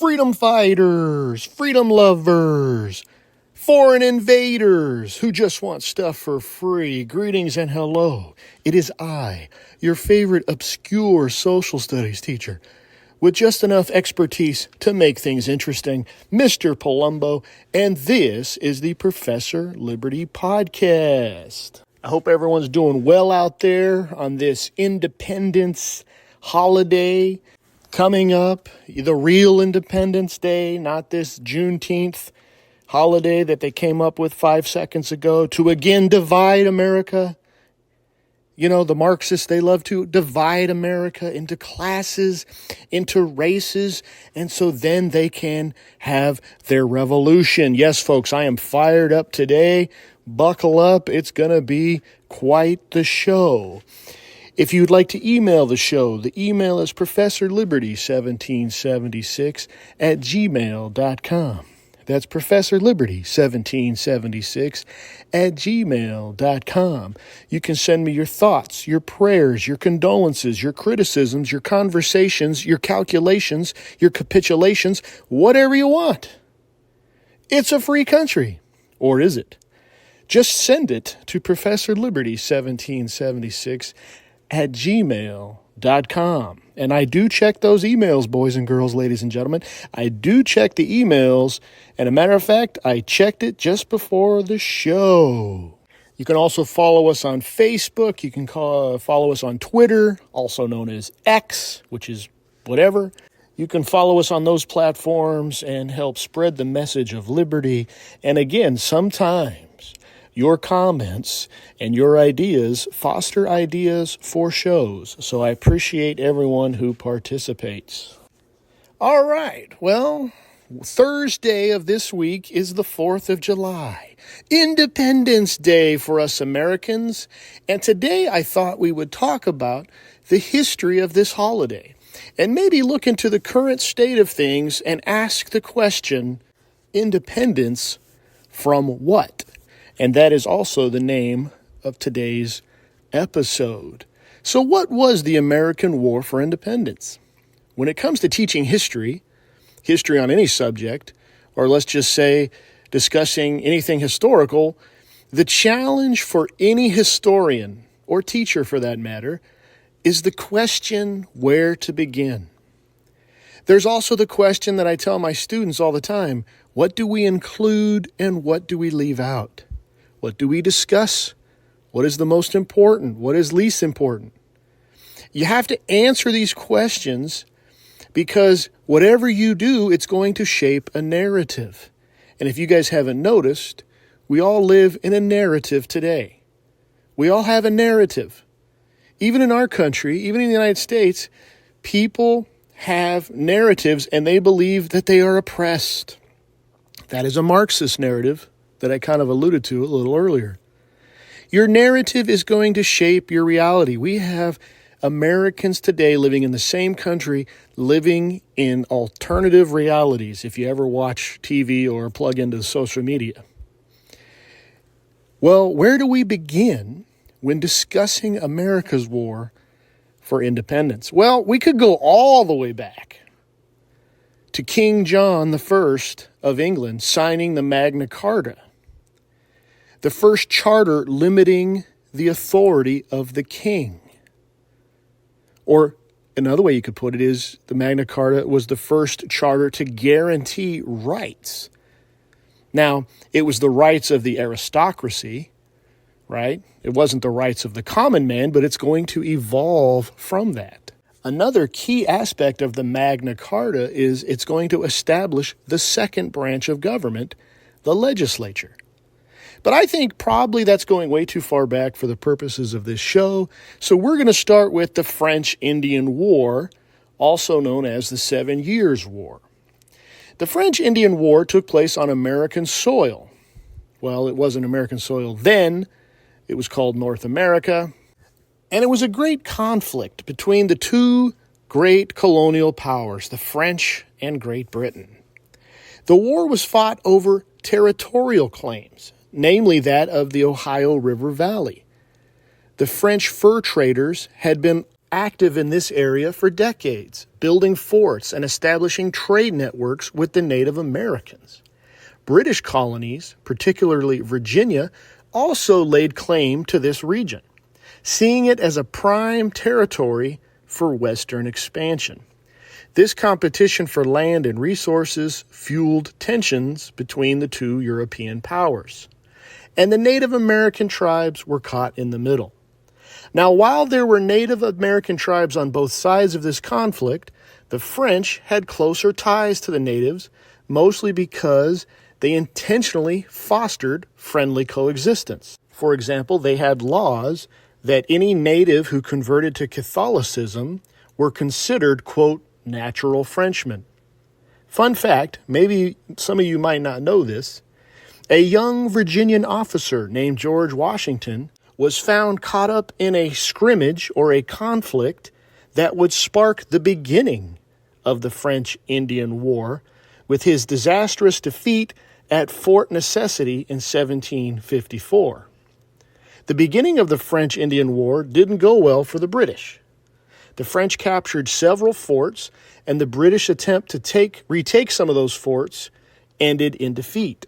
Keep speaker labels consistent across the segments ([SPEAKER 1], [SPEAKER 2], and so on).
[SPEAKER 1] freedom fighters, freedom lovers, foreign invaders who just want stuff for free. Greetings and hello. It is I, your favorite obscure social studies teacher, with just enough expertise to make things interesting, Mr. Palumbo, and this is the Professor Liberty Podcast. I hope everyone's doing well out there on this Independence holiday coming up, the real Independence Day, not this Juneteenth holiday that they came up with 5 seconds ago to again divide America. You know, the Marxists, they love to divide America into classes, into races, and so then they can have their revolution. Yes, folks, I am fired up today. Buckle up. It's going to be quite the show. If you'd like to email the show, the email is professorliberty1776@gmail.com. That's professorliberty1776@gmail.com. You can send me your thoughts, your prayers, your condolences, your criticisms, your conversations, your calculations, your capitulations, whatever you want. It's a free country. Or is it? Just send it to professorliberty1776@gmail.com. And I do check those emails, boys and girls, ladies and gentlemen. I do check the emails. And a matter of fact, I checked it just before the show. You can also follow us on Facebook. You can follow us on Twitter, also known as X, which is whatever. You can follow us on those platforms and help spread the message of liberty. And again, sometimes your comments and your ideas foster ideas for shows. So I appreciate everyone who participates. All right. Well, Thursday of this week is the 4th of July, Independence Day for us Americans. And today I thought we would talk about the history of this holiday and maybe look into the current state of things and ask the question, independence from what? And that is also the name of today's episode. So what was the American War for Independence? When it comes to teaching history on any subject, or let's just say discussing anything historical, the challenge for any historian, or teacher for that matter, is the question where to begin. There's also the question that I tell my students all the time, what do we include and what do we leave out? What do we discuss? What is the most important? What is least important? You have to answer these questions because whatever you do, it's going to shape a narrative. And if you guys haven't noticed, we all live in a narrative today. We all have a narrative. Even in our country, even in the United States, people have narratives and they believe that they are oppressed. That is a Marxist narrative that I kind of alluded to a little earlier. Your narrative is going to shape your reality. We have Americans today living in the same country, living in alternative realities, if you ever watch TV or plug into social media. Well, where do we begin when discussing America's war for independence? Well, we could go all the way back to King John I of England signing the Magna Carta, the first charter limiting the authority of the king. Or another way you could put it is the Magna Carta was the first charter to guarantee rights. Now, it was the rights of the aristocracy, right? It wasn't the rights of the common man, but it's going to evolve from that. Another key aspect of the Magna Carta is it's going to establish the second branch of government, the legislature. But I think probably that's going way too far back for the purposes of this show. So we're going to start with the French-Indian War, also known as the 7 Years' War. The French-Indian War took place on American soil. Well, it wasn't American soil then. It was called North America. And it was a great conflict between the two great colonial powers, the French and Great Britain. The war was fought over territorial claims, namely that of the Ohio River Valley. The French fur traders had been active in this area for decades, building forts and establishing trade networks with the Native Americans. British colonies, particularly Virginia, also laid claim to this region, seeing it as a prime territory for Western expansion. This competition for land and resources fueled tensions between the two European powers, and the Native American tribes were caught in the middle. Now, while there were Native American tribes on both sides of this conflict, the French had closer ties to the natives, mostly because they intentionally fostered friendly coexistence. For example, they had laws that any native who converted to Catholicism were considered, quote, natural Frenchmen. Fun fact, maybe some of you might not know this, a young Virginian officer named George Washington was found caught up in a scrimmage or a conflict that would spark the beginning of the French-Indian War with his disastrous defeat at Fort Necessity in 1754. The beginning of the French-Indian War didn't go well for the British. The French captured several forts, and the British attempt to retake some of those forts ended in defeat.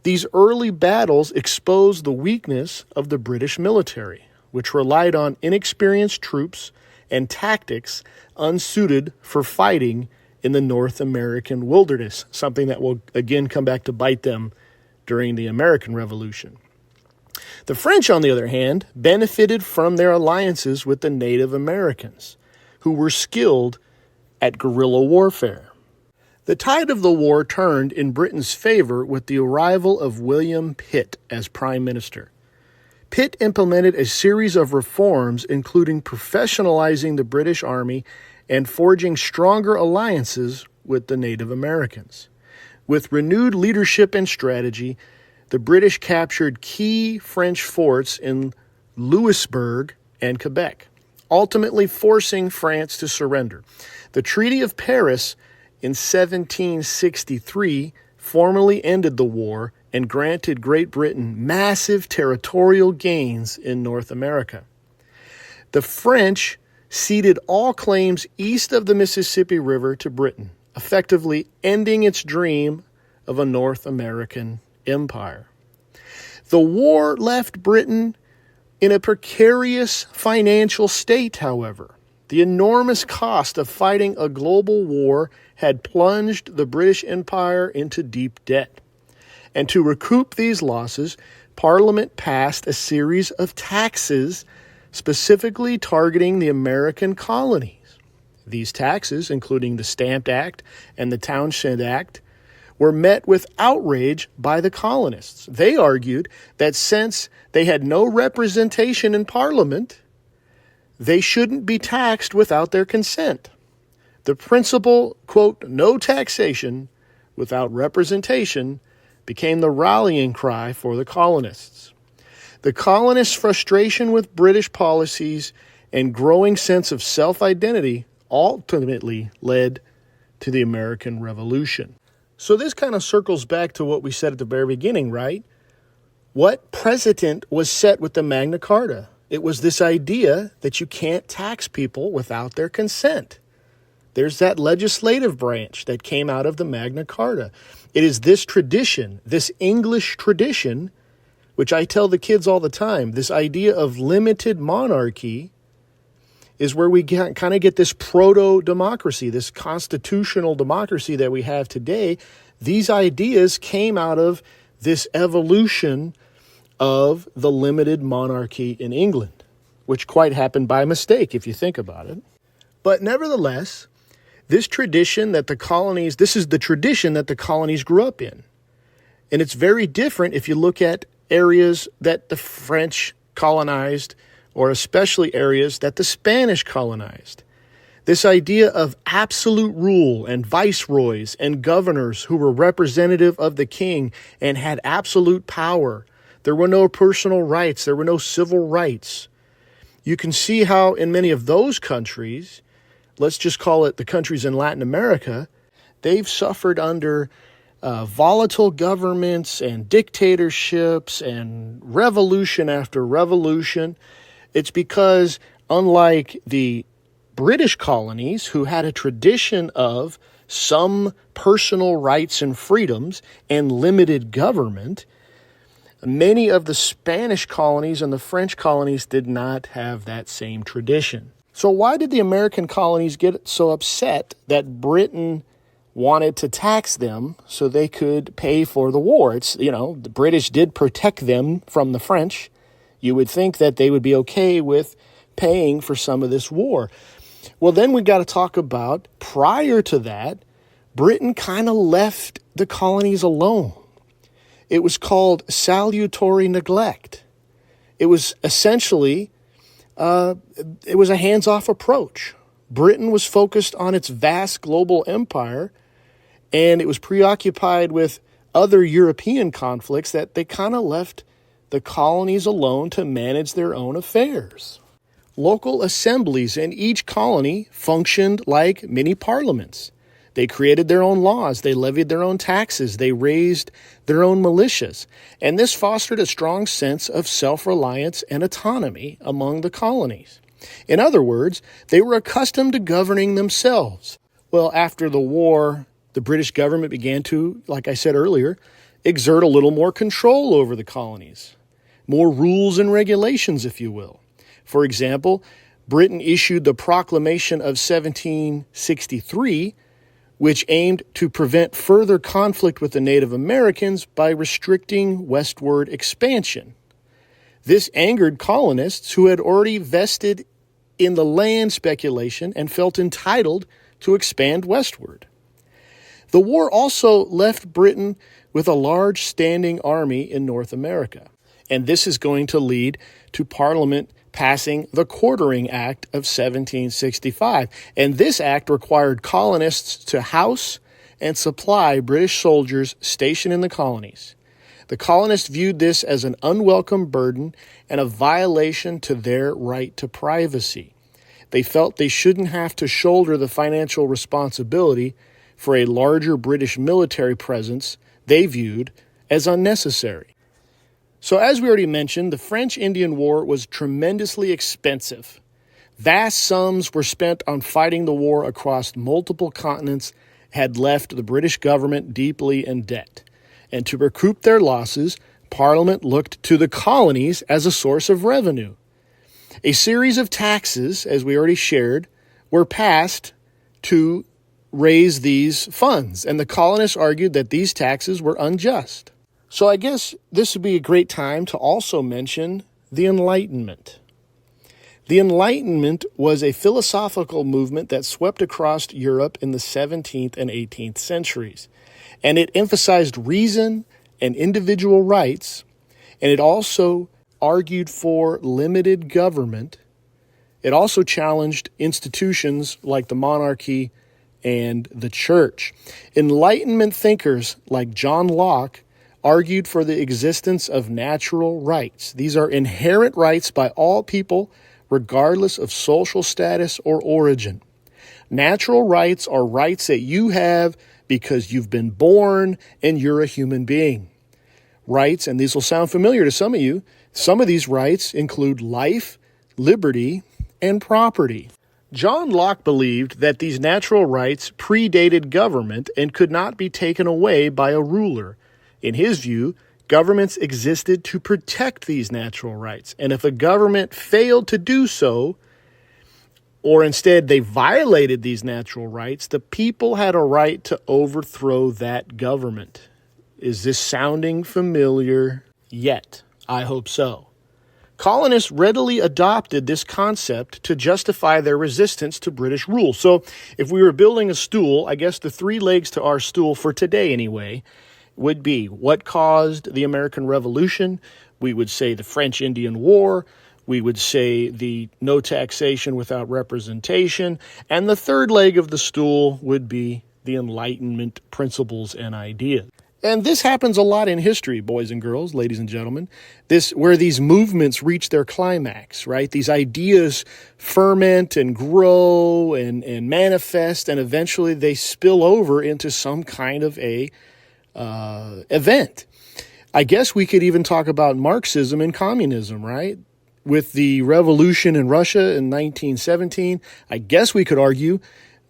[SPEAKER 1] These early battles exposed the weakness of the British military, which relied on inexperienced troops and tactics unsuited for fighting in the North American wilderness, something that will again come back to bite them during the American Revolution. The French, on the other hand, benefited from their alliances with the Native Americans, who were skilled at guerrilla warfare. The tide of the war turned in Britain's favor with the arrival of William Pitt as Prime Minister. Pitt implemented a series of reforms, including professionalizing the British Army and forging stronger alliances with the Native Americans. With renewed leadership and strategy, the British captured key French forts in Louisbourg and Quebec, ultimately forcing France to surrender. The Treaty of Paris in 1763 formally ended the war and granted Great Britain massive territorial gains in North America. The French ceded all claims east of the Mississippi River to Britain, effectively ending its dream of a North American empire. The war left Britain in a precarious financial state, however. The enormous cost of fighting a global war had plunged the British Empire into deep debt. And to recoup these losses, Parliament passed a series of taxes specifically targeting the American colonies. These taxes, including the Stamp Act and the Townshend Act, were met with outrage by the colonists. They argued that since they had no representation in Parliament, they shouldn't be taxed without their consent. The principle, quote, no taxation without representation, became the rallying cry for the colonists. The colonists' frustration with British policies and growing sense of self-identity ultimately led to the American Revolution. So this kind of circles back to what we said at the very beginning, right? What precedent was set with the Magna Carta? It was this idea that you can't tax people without their consent. There's that legislative branch that came out of the Magna Carta. It is this tradition, this English tradition, which I tell the kids all the time, this idea of limited monarchy is where we kind of get this proto-democracy, this constitutional democracy that we have today. These ideas came out of this evolution of the limited monarchy in England, which quite happened by mistake if you think about it. But nevertheless, this is the tradition that the colonies grew up in. And it's very different if you look at areas that the French colonized, or especially areas that the Spanish colonized. This idea of absolute rule and viceroys and governors who were representative of the king and had absolute power. There were no personal rights. There were no civil rights. You can see how in many of those countries, let's just call it the countries in Latin America, they've suffered under volatile governments and dictatorships and revolution after revolution. It's because unlike the British colonies, who had a tradition of some personal rights and freedoms and limited government, many of the Spanish colonies and the French colonies did not have that same tradition. So why did the American colonies get so upset that Britain wanted to tax them so they could pay for the war? It's, the British did protect them from the French. You would think that they would be okay with paying for some of this war. Well, then we got to talk about, prior to that, Britain kind of left the colonies alone. It was called salutary neglect. It was essentially, it was a hands-off approach. Britain was focused on its vast global empire, and it was preoccupied with other European conflicts that they kind of left the colonies alone to manage their own affairs. Local assemblies in each colony functioned like mini parliaments. They created their own laws, they levied their own taxes, they raised their own militias, and this fostered a strong sense of self-reliance and autonomy among the colonies. In other words, they were accustomed to governing themselves. Well, after the war, the British government began to, like I said earlier, exert a little more control over the colonies. More rules and regulations, if you will. For example, Britain issued the Proclamation of 1763, which aimed to prevent further conflict with the Native Americans by restricting westward expansion. This angered colonists who had already vested in the land speculation and felt entitled to expand westward. The war also left Britain with a large standing army in North America, and this is going to lead to Parliament passing the Quartering Act of 1765. And this act required colonists to house and supply British soldiers stationed in the colonies. The colonists viewed this as an unwelcome burden and a violation to their right to privacy. They felt they shouldn't have to shoulder the financial responsibility for a larger British military presence they viewed as unnecessary. So as we already mentioned, the French-Indian War was tremendously expensive. Vast sums were spent on fighting the war across multiple continents, had left the British government deeply in debt. And to recoup their losses, Parliament looked to the colonies as a source of revenue. A series of taxes, as we already shared, were passed to raise these funds, and the colonists argued that these taxes were unjust. So I guess this would be a great time to also mention the Enlightenment. The Enlightenment was a philosophical movement that swept across Europe in the 17th and 18th centuries, and it emphasized reason and individual rights, and it also argued for limited government. It also challenged institutions like the monarchy and the church. Enlightenment thinkers like John Locke argued for the existence of natural rights. These are inherent rights by all people, regardless of social status or origin. Natural rights are rights that you have because you've been born and you're a human being. Rights, and these will sound familiar to some of you, some of these rights include life, liberty, and property. John Locke believed that these natural rights predated government and could not be taken away by a ruler. In his view, governments existed to protect these natural rights, and if a government failed to do so, or instead they violated these natural rights, the people had a right to overthrow that government. Is this sounding familiar yet? I hope so. Colonists readily adopted this concept to justify their resistance to British rule. So if we were building a stool, I guess the three legs to our stool for today anyway would be what caused the American Revolution. We would say the French-Indian War. We would say the no taxation without representation. And the third leg of the stool would be the Enlightenment principles and ideas. And this happens a lot in history, boys and girls, ladies and gentlemen. This, where these movements reach their climax, right? These ideas ferment and grow and manifest, and eventually they spill over into some kind of a event. I guess we could even talk about Marxism and communism, right? with the revolution in Russia in 1917. I guess we could argue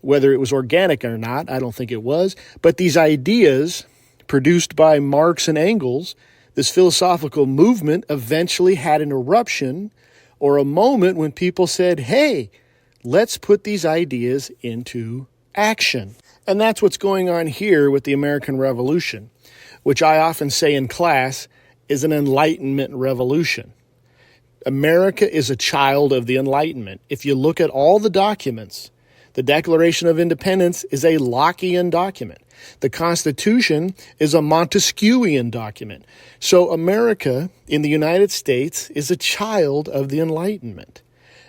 [SPEAKER 1] whether it was organic or not. I don't think it was. But these ideas produced by Marx and Engels, this philosophical movement eventually had an eruption or a moment when people said, hey, let's put these ideas into action. And that's what's going on here with the American Revolution, which I often say in class is an Enlightenment revolution. America is a child of the Enlightenment. If you look at all the documents, the Declaration of Independence is a Lockean document. The Constitution is a Montesquieuian document. So America in the United States is a child of the Enlightenment.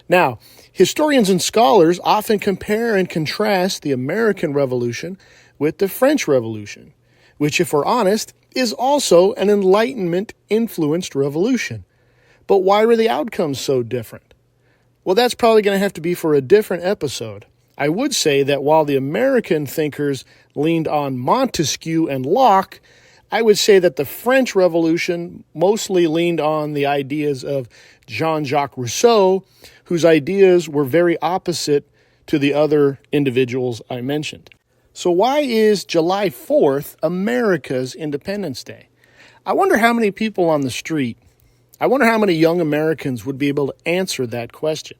[SPEAKER 1] Now, historians and scholars often compare and contrast the American Revolution with the French Revolution, which, if we're honest, is also an Enlightenment-influenced revolution. But why were the outcomes so different? Well, that's probably going to have to be for a different episode. I would say that while the American thinkers leaned on Montesquieu and Locke, I would say that the French Revolution mostly leaned on the ideas of Jean-Jacques Rousseau, whose ideas were very opposite to the other individuals I mentioned. So why is July 4th America's Independence Day? I wonder how many people on the street, I wonder how many young Americans would be able to answer that question.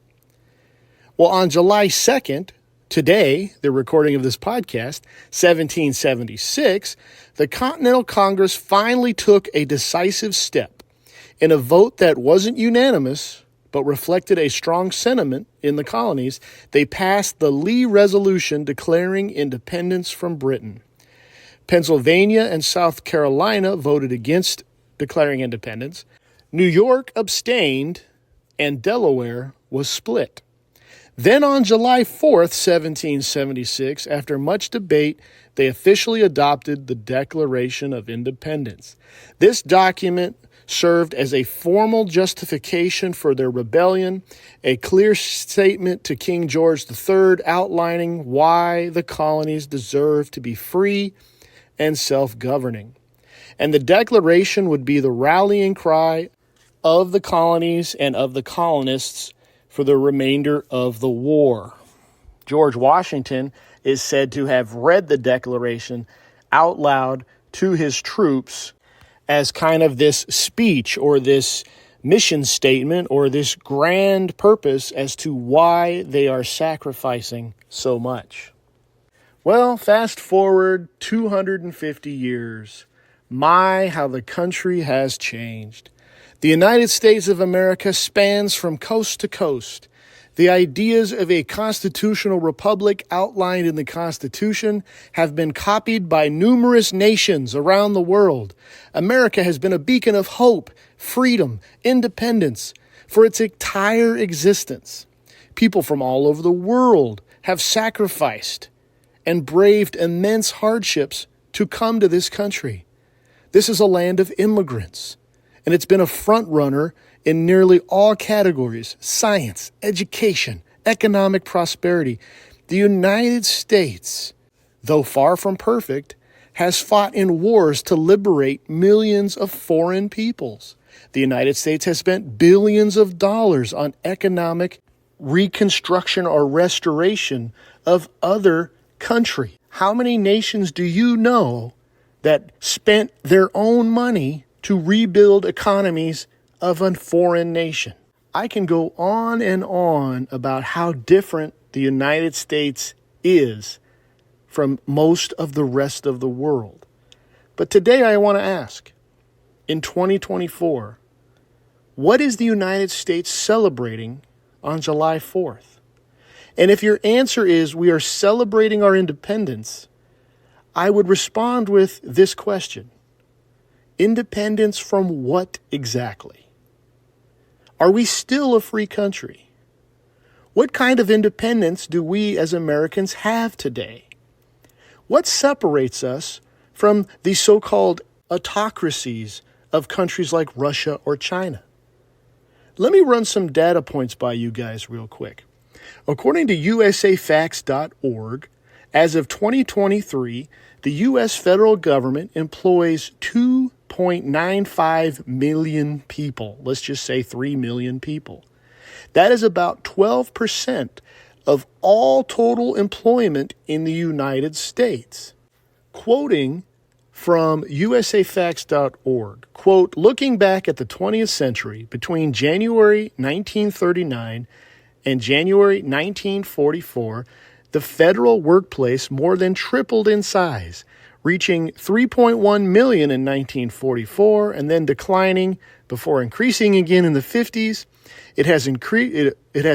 [SPEAKER 1] Well, on July 2nd, today, the recording of this podcast, 1776, the Continental Congress finally took a decisive step. In a vote that wasn't unanimous, but reflected a strong sentiment in the colonies, they passed the Lee Resolution declaring independence from Britain. Pennsylvania and South Carolina voted against declaring independence. New York abstained, and Delaware was split. Then on July 4th, 1776, after much debate, they officially adopted the Declaration of Independence. This document served as a formal justification for their rebellion, a clear statement to King George III outlining why the colonies deserve to be free and self-governing. And the Declaration would be the rallying cry of the colonies and of the colonists for the remainder of the war. George Washington is said to have read the Declaration out loud to his troops as kind of this speech or this mission statement or this grand purpose as to why they are sacrificing so much. Well, fast forward 250 years. My, how the country has changed. The United States of America spans from coast to coast. The ideas of a constitutional republic outlined in the Constitution have been copied by numerous nations around the world. America has been a beacon of hope, freedom, independence for its entire existence. People from all over the world have sacrificed and braved immense hardships to come to this country. This is a land of immigrants, and it's been a front runner in nearly all categories: science, education, economic prosperity. The United States, though far from perfect, has fought in wars to liberate millions of foreign peoples. The United States has spent billions of dollars on economic reconstruction or restoration of other countries. How many nations do you know that spent their own money to rebuild economies of a foreign nation? I can go on and on about how different the United States is from most of the rest of the world. But today I want to ask, in 2024, what is the United States celebrating on July 4th? And if your answer is we are celebrating our independence, I would respond with this question. Independence from what exactly? Are we still a free country? What kind of independence do we as Americans have today? What separates us from the so-called autocracies of countries like Russia or China? Let me run some data points by you guys real quick. According to usafacts.org, As of 2023, the U.S. federal government employs 2.95 million people. Let's just say 3 million people. That is about 12% of all total employment in the United States. Quoting from usafacts.org, quote, looking back at the 20th century, between January 1939 and January 1944, the federal workplace more than tripled in size, reaching 3.1 million in 1944 and then declining before increasing again in the 50s. It has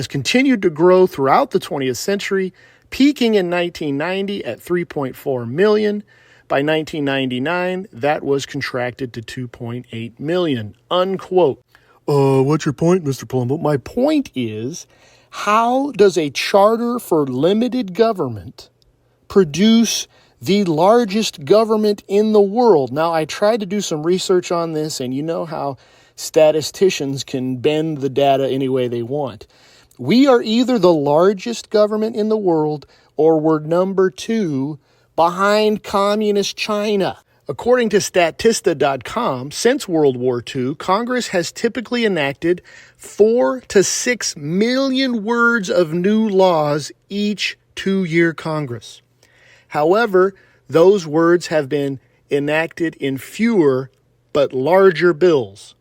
[SPEAKER 1] continued to grow throughout the 20th century, peaking in 1990 at 3.4 million. By 1999, that was contracted to 2.8 million, unquote. What's your point, Mr. Palumbo? My point is, how does a charter for limited government produce the largest government in the world? Now, I tried to do some research on this, and you know how statisticians can bend the data any way they want. We are either the largest government in the world or we're number 2 behind communist China. According to Statista.com, since World War II, Congress has typically enacted 4 to 6 million words of new laws each 2-year Congress. However, those words have been enacted in fewer but larger bills.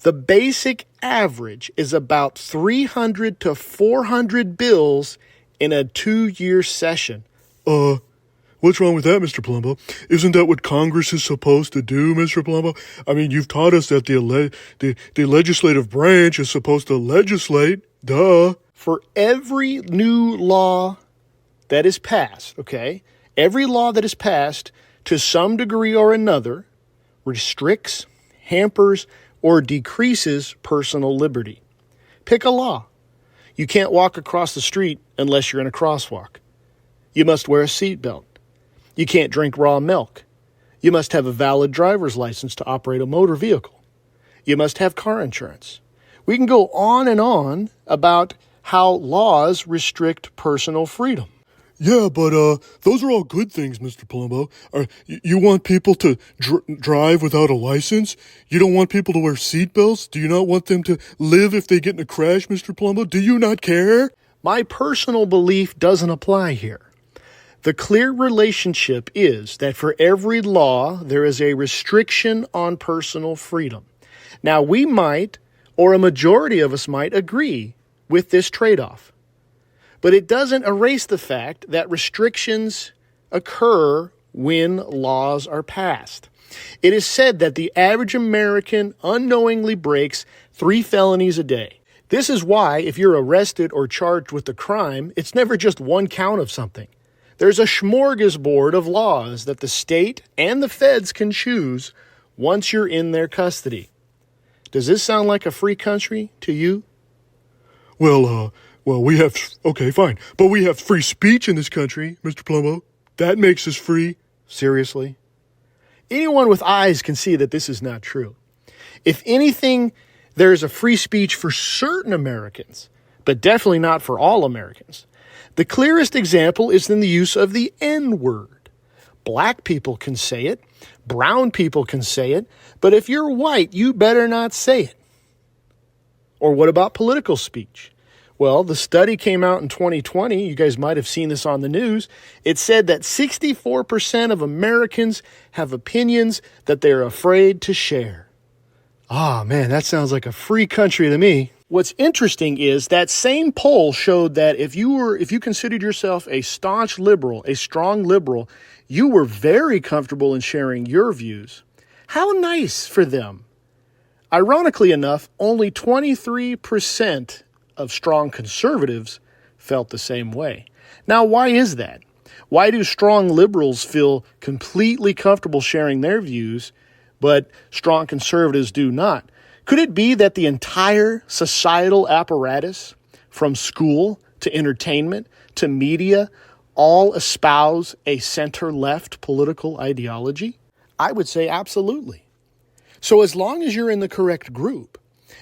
[SPEAKER 1] The basic average is about 300 to 400 bills in a 2-year session.
[SPEAKER 2] What's wrong with that, Mr. Palumbo? Isn't that what Congress is supposed to do, Mr. Palumbo? I mean, you've taught us that the legislative branch is supposed to legislate. Duh.
[SPEAKER 1] For every new law that is passed, okay, every law that is passed to some degree or another restricts, hampers, or decreases personal liberty. Pick a law. You can't walk across the street unless you're in a crosswalk. You must wear a seatbelt. You can't drink raw milk. You must have a valid driver's license to operate a motor vehicle. You must have car insurance. We can go on about how laws restrict personal freedom.
[SPEAKER 2] Yeah, but those are all good things, Mr. Palumbo. You want people to drive without a license? You don't want people to wear seatbelts? Do you not want them to live if they get in a crash, Mr. Palumbo? Do you not care?
[SPEAKER 1] My personal belief doesn't apply here. The clear relationship is that for every law, there is a restriction on personal freedom. Now, we might, or a majority of us might, agree with this trade-off. But it doesn't erase the fact that restrictions occur when laws are passed. It is said that the average American unknowingly breaks 3 felonies a day. This is why, if you're arrested or charged with a crime, it's never just one count of something. There's a smorgasbord of laws that the state and the feds can choose once you're in their custody. Does this sound like a free country to you?
[SPEAKER 2] Well, we have, okay, fine. But we have free speech in this country, Mr. Palumbo. That makes us free.
[SPEAKER 1] Seriously? Anyone with eyes can see that this is not true. If anything, there is a free speech for certain Americans, but definitely not for all Americans. The clearest example is in the use of the N-word. Black people can say it, brown people can say it, but if you're white, you better not say it. Or what about political speech? Well, the study came out in 2020. You guys might have seen this on the news. It said that 64% of Americans have opinions that they're afraid to share. Ah, man, that sounds like a free country to me. What's interesting is that same poll showed that if you considered yourself a staunch liberal, a strong liberal, you were very comfortable in sharing your views. How nice for them. Ironically enough, only 23% of strong conservatives felt the same way. Now, why is that? Why do strong liberals feel completely comfortable sharing their views, but strong conservatives do not? Could it be that the entire societal apparatus, from school to entertainment to media, all espouse a center-left political ideology? I would say absolutely. So as long as you're in the correct group,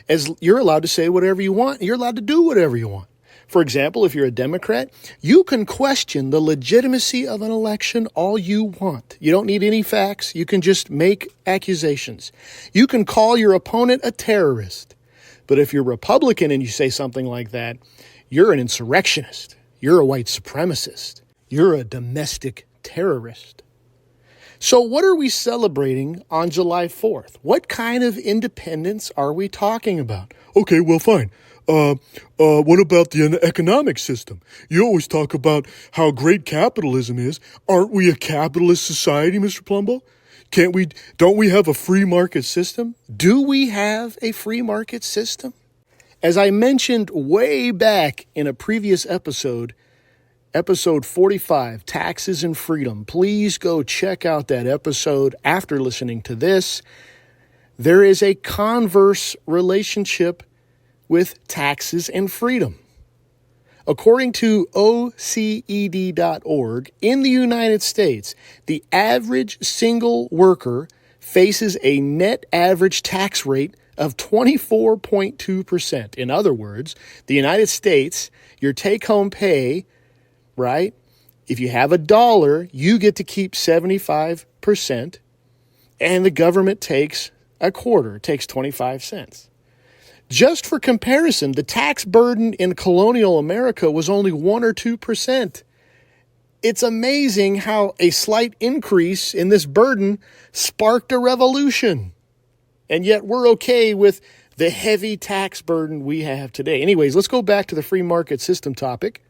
[SPEAKER 1] as you're allowed to say whatever you want, you're allowed to do whatever you want. For example, if you're a Democrat, you can question the legitimacy of an election all you want. You don't need any facts. You can just make accusations. You can call your opponent a terrorist. But if you're Republican and you say something like that, you're an insurrectionist. You're a white supremacist. You're a domestic terrorist. So what are we celebrating on July 4th? What kind of independence are we talking about?
[SPEAKER 2] Okay, well, fine. What about the economic system? You always talk about how great capitalism is. Aren't we a capitalist society, Mr. Palumbo? Don't we have a free market system?
[SPEAKER 1] Do we have a free market system? As I mentioned way back in a previous episode 45, Taxes and Freedom, please go check out that episode after listening to this. There is a converse relationship with taxes and freedom. According to OECD.org, in the United States, the average single worker faces a net average tax rate of 24.2%. In other words, the United States, your take-home pay, right? If you have $1, you get to keep 75%, and the government takes a quarter, takes 25 cents. Just for comparison, the tax burden in colonial America was only 1 or 2%. It's amazing how a slight increase in this burden sparked a revolution. And yet we're okay with the heavy tax burden we have today. Anyways, let's go back to the free market system topic.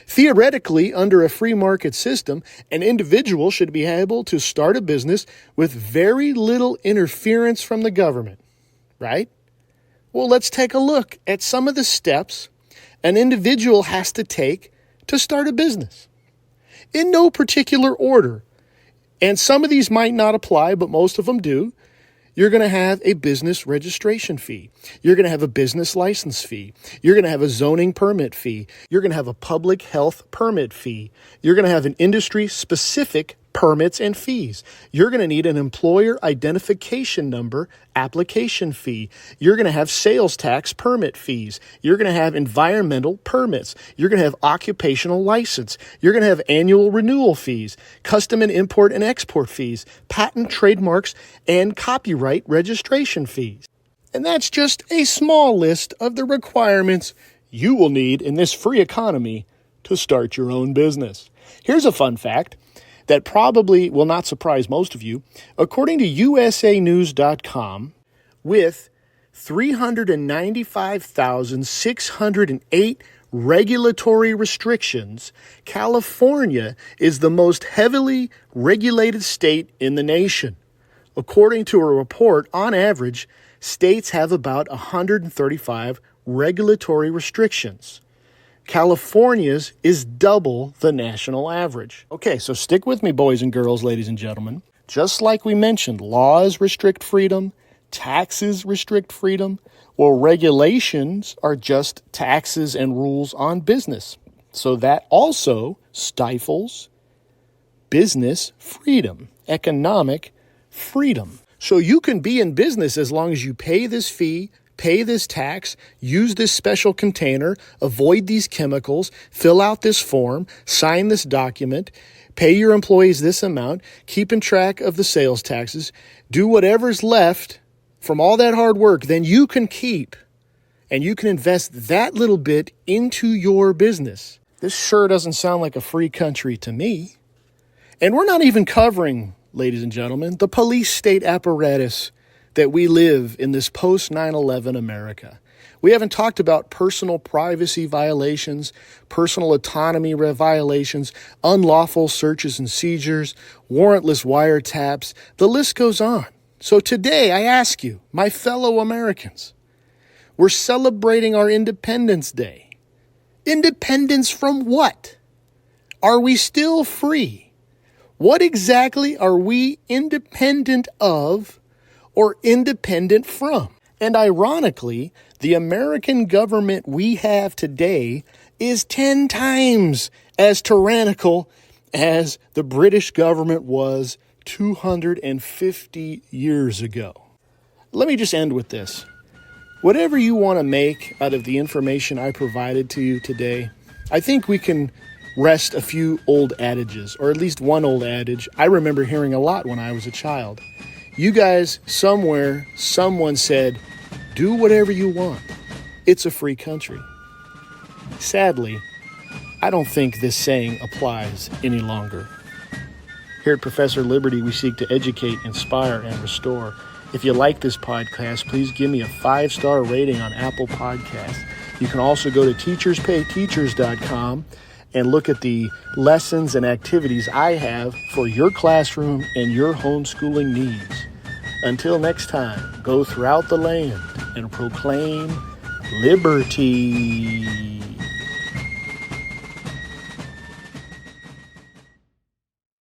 [SPEAKER 1] Theoretically, under a free market system, an individual should be able to start a business with very little interference from the government, right? Well, let's take a look at some of the steps an individual has to take to start a business. In no particular order, and some of these might not apply, but most of them do. You're going to have a business registration fee. You're going to have a business license fee. You're going to have a zoning permit fee. You're going to have a public health permit fee. You're going to have an industry-specific permits and fees. You're going to need an employer identification number application fee. You're going to have sales tax permit fees. You're going to have environmental permits. You're going to have occupational license. You're going to have annual renewal fees, custom and import and export fees, patent, trademarks, and copyright registration fees. And that's just a small list of the requirements you will need in this free economy to start your own business. Here's a fun fact that probably will not surprise most of you. According to usanews.com, with 395,608 regulatory restrictions, California is the most heavily regulated state in the nation. According to a report, on average, states have about 135 regulatory restrictions. California's is double the national average. Okay, so stick with me, boys and girls, ladies and gentlemen. Just like we mentioned, laws restrict freedom, taxes restrict freedom. Well, regulations are just taxes and rules on business. So that also stifles business freedom, economic freedom. So you can be in business as long as you pay this fee, pay this tax, use this special container, avoid these chemicals, fill out this form, sign this document, pay your employees this amount, keeping track of the sales taxes, do whatever's left from all that hard work, then you can keep and you can invest that little bit into your business. This sure doesn't sound like a free country to me. And we're not even covering, ladies and gentlemen, the police state apparatus that we live in this post-9/11 America. We haven't talked about personal privacy violations, personal autonomy violations, unlawful searches and seizures, warrantless wiretaps. The list goes on. So today I ask you, my fellow Americans, we're celebrating our Independence Day. Independence from what? Are we still free? What exactly are we independent of or independent from? And ironically, the American government we have today is 10 times as tyrannical as the British government was 250 years ago. Let me just end with this. Whatever you want to make out of the information I provided to you today, I think we can rest a few old adages, or at least one old adage I remember hearing a lot when I was a child. You guys, somewhere, someone said, do whatever you want. It's a free country. Sadly, I don't think this saying applies any longer. Here at Professor Liberty, we seek to educate, inspire, and restore. If you like this podcast, please give me a 5-star rating on Apple Podcasts. You can also go to teacherspayteachers.com and look at the lessons and activities I have for your classroom and your homeschooling needs. Until next time, go throughout the land and proclaim liberty.